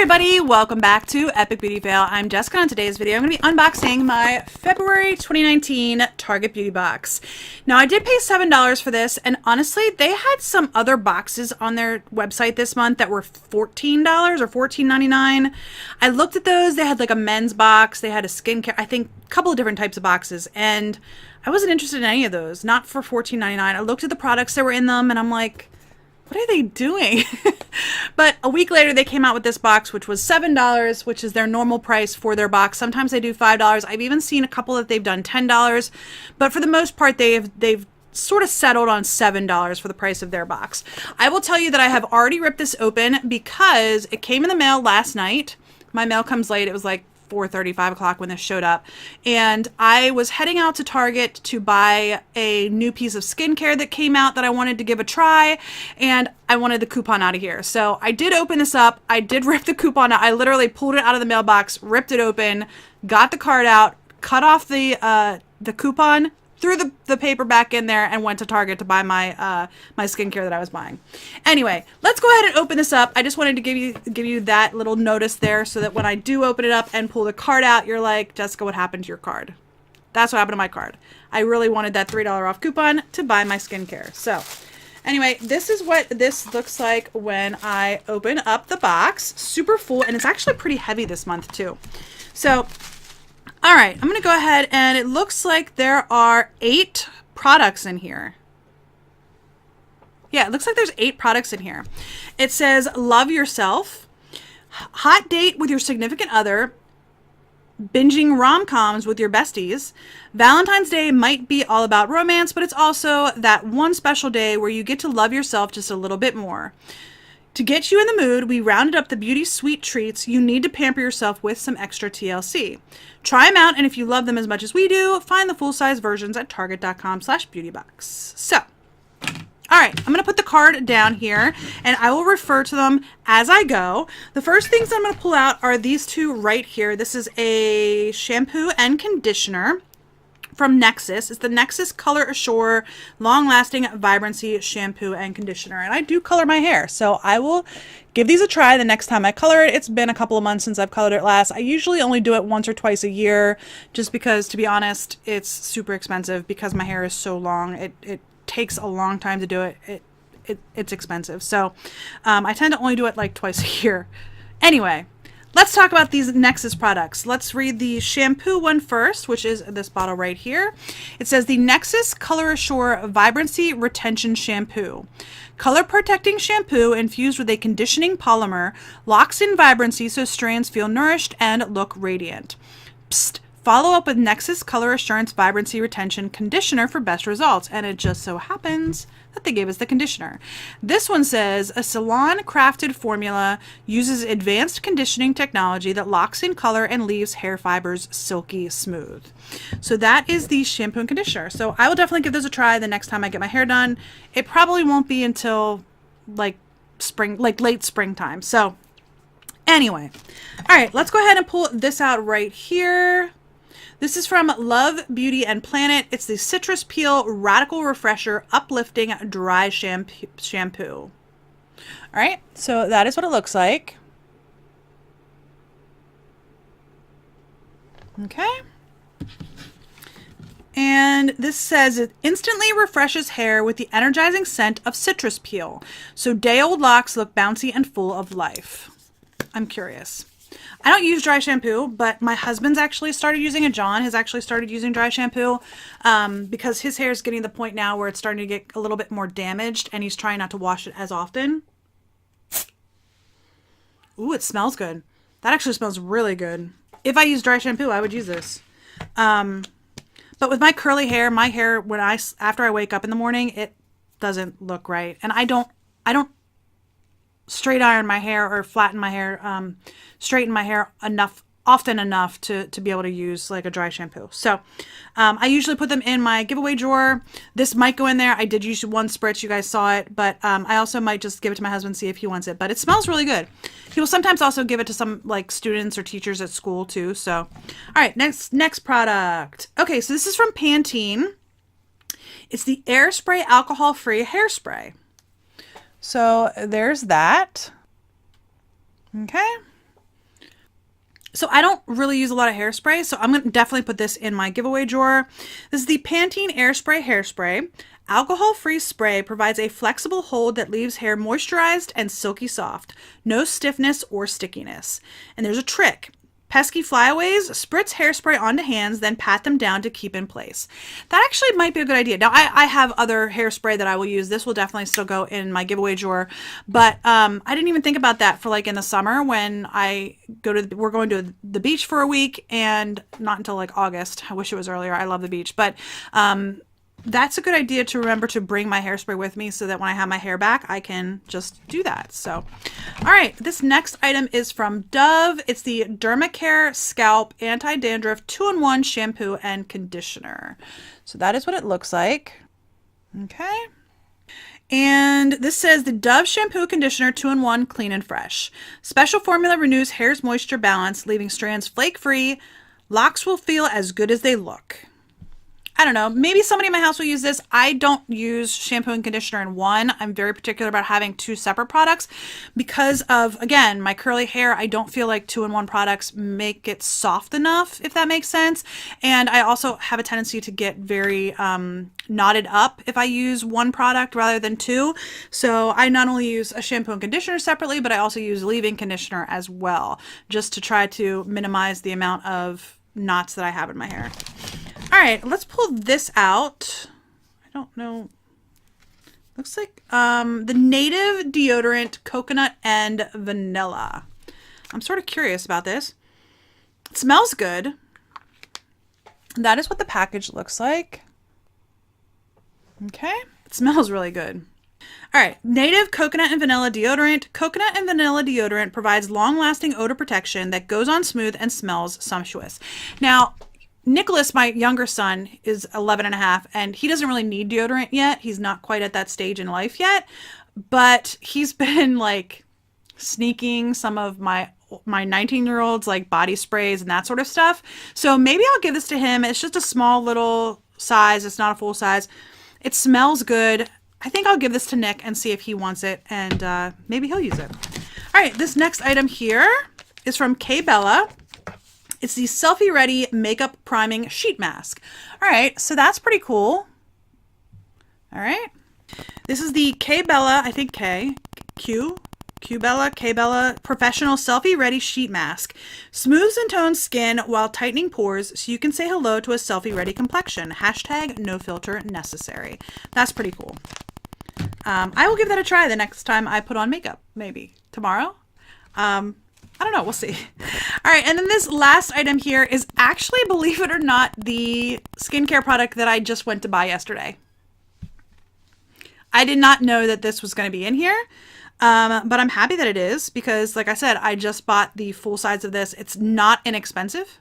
everybody, welcome back to Epic Beauty Fail. I'm Jessica. On today's video I'm going to be unboxing my February 2019 Target Beauty Box. Now I did pay $7 for this, and honestly they had some other boxes on their website this month that were $14 or $14.99. I looked at those. They had like a men's box, they had a skincare, I think a couple of different types of boxes, and I wasn't interested in any of those, not for $14.99. I looked at the products that were in them and I'm like, what are they doing? But a week later they came out with this box, which was $7, which is their normal price for their box. Sometimes they do $5. I've even seen a couple that they've done $10, but for the most part they've sort of settled on $7 for the price of their box. I will tell you that I have already ripped this open because it came in the mail last night. My mail comes late. It was like 4:30, 5 o'clock when this showed up, and I was heading out to Target to buy a new piece of skincare that came out that I wanted to give a try, and I wanted the coupon out of here. So I did open this up. I did rip the coupon out. I literally pulled it out of the mailbox, ripped it open, got the card out, cut off the coupon, threw the paper back in there, and went to Target to buy my my skincare that I was buying. Anyway, let's go ahead and open this up. I just wanted to give you that little notice there so that when I do open it up and pull the card out, you're like, Jessica, what happened to your card? That's what happened to my card. I really wanted that $3 off coupon to buy my skincare. So anyway, this is what this looks like when I open up the box. Super full, and it's actually pretty heavy this month too. So all right, I'm going to go ahead, and it looks like there are 8 products in here. Yeah, it looks like there's 8 products in here. It says love yourself, hot date with your significant other, binging rom-coms with your besties. Valentine's Day might be all about romance, but it's also that one special day where you get to love yourself just a little bit more. To get you in the mood, we rounded up the beauty sweet treats you need to pamper yourself with some extra TLC. Try them out, and if you love them as much as we do, find the full-size versions at target.com/beautybox. So, all right, I'm going to put the card down here, and I will refer to them as I go. The first things I'm going to pull out are these two right here. This is a shampoo and conditioner from Nexxus. It's the Nexxus Color Assure Long Lasting Vibrancy Shampoo and Conditioner. And I do color my hair, so I will give these a try the next time I color it. It's been a couple of months since I've colored it last. I usually only do it once or twice a year, just because, to be honest, it's super expensive because my hair is so long. It takes a long time to do it. It's expensive. So I tend to only do it like twice a year. Anyway, let's talk about these Nexxus products. Let's read the shampoo one first, which is this bottle right here. It says the Nexxus Color Assure Vibrancy Retention Shampoo. Color protecting shampoo infused with a conditioning polymer locks in vibrancy so strands feel nourished and look radiant. Psst. Follow up with Nexxus Color Assurance Vibrancy Retention Conditioner for best results. And it just so happens that they gave us the conditioner. This one says a salon-crafted formula uses advanced conditioning technology that locks in color and leaves hair fibers silky smooth. So that is the shampoo and conditioner. So I will definitely give this a try the next time I get my hair done. It probably won't be until like spring, like late springtime. So anyway, all right, let's go ahead and pull this out right here. This is from Love, Beauty, and Planet. It's the Citrus Peel Radical Refresher Uplifting Dry Shampoo. All right, so that is what it looks like. Okay. And this says it instantly refreshes hair with the energizing scent of citrus peel, so day-old locks look bouncy and full of life. I'm curious. I don't use dry shampoo, but my husband's actually started using it. John has actually started using dry shampoo because his hair is getting to the point now where it's starting to get a little bit more damaged, and he's trying not to wash it as often. Ooh, it smells good. That actually smells really good. If I use dry shampoo, I would use this. But with my curly hair, my hair, when after I wake up in the morning, it doesn't look right. And I don't straight iron my hair or flatten my hair, straighten my hair often enough to be able to use like a dry shampoo. So I usually put them in my giveaway drawer. This might go in there. I did use one spritz, you guys saw it, but I also might just give it to my husband, see if he wants it. But it smells really good. He will sometimes also give it to some like students or teachers at school too. So all right, next product. Okay, so this is from Pantene. It's the Air Spray alcohol-free hairspray. So there's that. Okay. So I don't really use a lot of hairspray, so I'm going to definitely put this in my giveaway drawer. This is the Pantene Airspray Hairspray. Alcohol-free spray provides a flexible hold that leaves hair moisturized and silky soft. No stiffness or stickiness. And there's a trick. Pesky flyaways, spritz hairspray onto hands, then pat them down to keep in place. That actually might be a good idea. Now, I have other hairspray that I will use. This will definitely still go in my giveaway drawer. But I didn't even think about that for like in the summer when we're going to the beach for a week, and not until like August. I wish it was earlier. I love the beach. But that's a good idea to remember to bring my hairspray with me so that when I have my hair back, I can just do that. So, all right, this next item is from Dove. It's the Dermacare Scalp Anti-Dandruff 2-in-1 Shampoo and Conditioner. So that is what it looks like. Okay. And this says the Dove Shampoo Conditioner 2-in-1 Clean and Fresh. Special formula renews hair's moisture balance, leaving strands flake-free. Locks will feel as good as they look. I don't know, maybe somebody in my house will use this. I don't use shampoo and conditioner in one. I'm very particular about having two separate products because of, again, my curly hair. I don't feel like 2-in-1 products make it soft enough, if that makes sense. And I also have a tendency to get very knotted up if I use one product rather than two. So I not only use a shampoo and conditioner separately, but I also use leave-in conditioner as well, just to try to minimize the amount of knots that I have in my hair. All right, let's pull this out. I don't know. Looks like the Native Deodorant Coconut and Vanilla. I'm sort of curious about this. It smells good. That is what the package looks like. Okay, it smells really good. All right, Native Coconut and Vanilla Deodorant. Coconut and Vanilla Deodorant provides long-lasting odor protection that goes on smooth and smells sumptuous. Now, Nicholas, my younger son, is 11 and a half, and he doesn't really need deodorant yet. He's not quite at that stage in life yet, but he's been like sneaking some of my 19-year-old's like body sprays and that sort of stuff. So maybe I'll give this to him. It's just a small little size. It's not a full size. It smells good. I think I'll give this to Nick and see if he wants it, and maybe he'll use it. All right, this next item here is from K Bella. It's the Selfie Ready Makeup Priming Sheet Mask. All right, so that's pretty cool. All right. This is the K Bella, I think Q Bella Professional Selfie Ready Sheet Mask. Smooths and tones skin while tightening pores so you can say hello to a selfie ready complexion. Hashtag no filter necessary. That's pretty cool. I will give that a try the next time I put on makeup, maybe tomorrow. I don't know. We'll see. All right. And then this last item here is actually, believe it or not, the skincare product that I just went to buy yesterday. I did not know that this was going to be in here, but I'm happy that it is because, like I said, I just bought the full size of this. It's not inexpensive.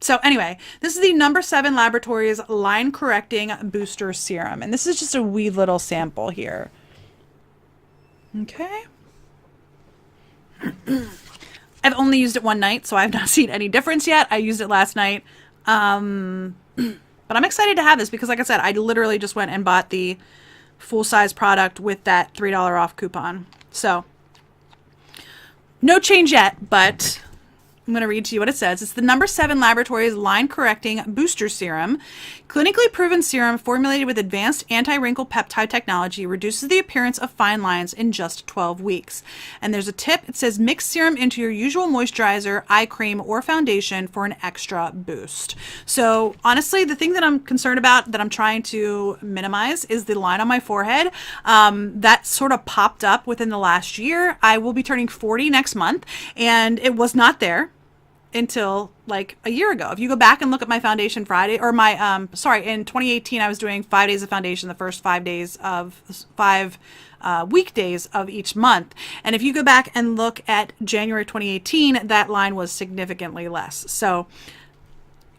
So anyway, this is the No. 7 Laboratories Line Correcting Booster Serum. And this is just a wee little sample here. Okay. I've only used it one night, so I've not seen any difference yet. I used it last night. But I'm excited to have this because, like I said, I literally just went and bought the full-size product with that $3 off coupon. So, no change yet, but I'm going to read to you what it says. It's the No. 7 Laboratories Line Correcting Booster Serum. Clinically proven serum formulated with advanced anti-wrinkle peptide technology reduces the appearance of fine lines in just 12 weeks. And there's a tip. It says mix serum into your usual moisturizer, eye cream, or foundation for an extra boost. So honestly, the thing that I'm concerned about, that I'm trying to minimize, is the line on my forehead. That sort of popped up within the last year. I will be turning 40 next month, and it was not there until like a year ago. If you go back and look at my foundation Friday, or my in 2018 I was doing 5 days of foundation the first 5 days of 5 weekdays of each month, and if you go back and look at January 2018, that line was significantly less. So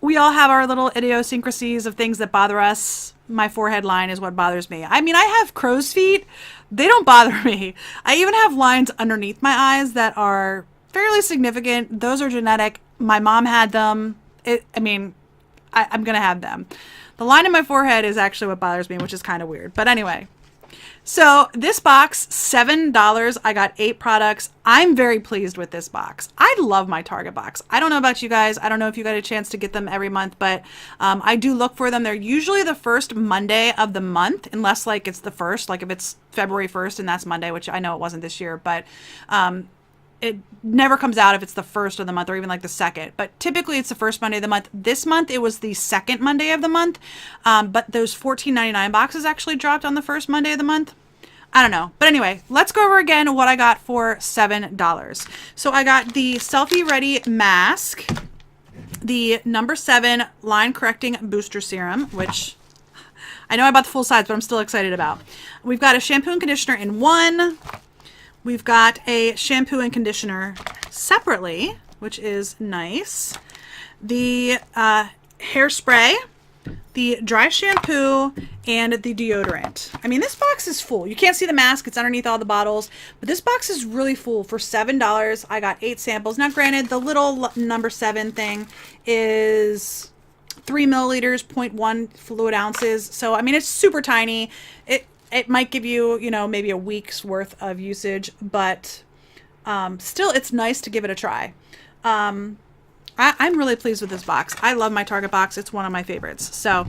we all have our little idiosyncrasies of things that bother us. My forehead line is what bothers me. I mean, I have crow's feet. They don't bother me. I even have lines underneath my eyes that are fairly significant. Those are genetic. My mom had them. I'm going to have them. The line in my forehead is actually what bothers me, which is kind of weird. But anyway, So this box, $7. I got 8 products. I'm very pleased with this box. I love my Target box. I don't know about you guys. I don't know if you got a chance to get them every month, but I do look for them. They're usually the first Monday of the month, unless like it's the first, like if it's February 1st and that's Monday, which I know it wasn't this year, but it never comes out if it's the first of the month or even like the second, but typically it's the first Monday of the month. This month it was the second Monday of the month, but those $14.99 boxes actually dropped on the first Monday of the month. I don't know. But anyway, let's go over again what I got for $7. So I got the Selfie Ready Mask, the number 7 Line Correcting Booster Serum, which I know I bought the full size, but I'm still excited about. We've got a shampoo and conditioner in one. We've got a shampoo and conditioner separately, which is nice. The hairspray, the dry shampoo, and the deodorant. I mean, this box is full. You can't see the mask. It's underneath all the bottles. But this box is really full for $7. I got 8 samples. Now, granted, the little number 7 thing is 3 milliliters, 0.1 fluid ounces. So, I mean, it's super tiny. It might give you, you know, maybe a week's worth of usage, but still, it's nice to give it a try. I'm really pleased with this box. I love my Target box. It's one of my favorites. So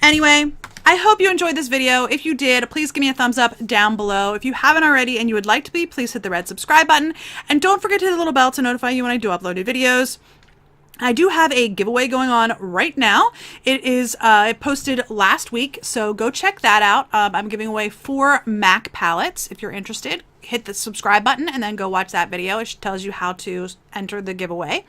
anyway, I hope you enjoyed this video. If you did, please give me a thumbs up down below. If you haven't already and you would like to be, please hit the red subscribe button. And don't forget to hit the little bell to notify you when I do upload new videos. I do have a giveaway going on right now. It posted last week, so go check that out. I'm giving away 4 MAC palettes. If you're interested, hit the subscribe button and then go watch that video. It tells you how to enter the giveaway.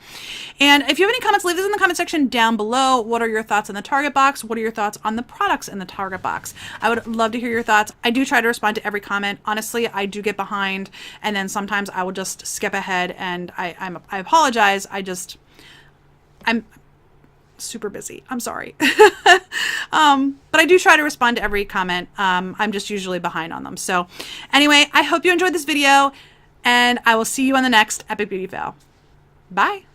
And if you have any comments, leave this in the comment section down below. What are your thoughts on the Target box? What are your thoughts on the products in the Target box? I would love to hear your thoughts. I do try to respond to every comment. Honestly, I do get behind, and then sometimes I will just skip ahead, and I apologize. I'm super busy. I'm sorry. But I do try to respond to every comment. I'm just usually behind on them. So anyway, I hope you enjoyed this video, and I will see you on the next Epic Beauty Fail. Bye.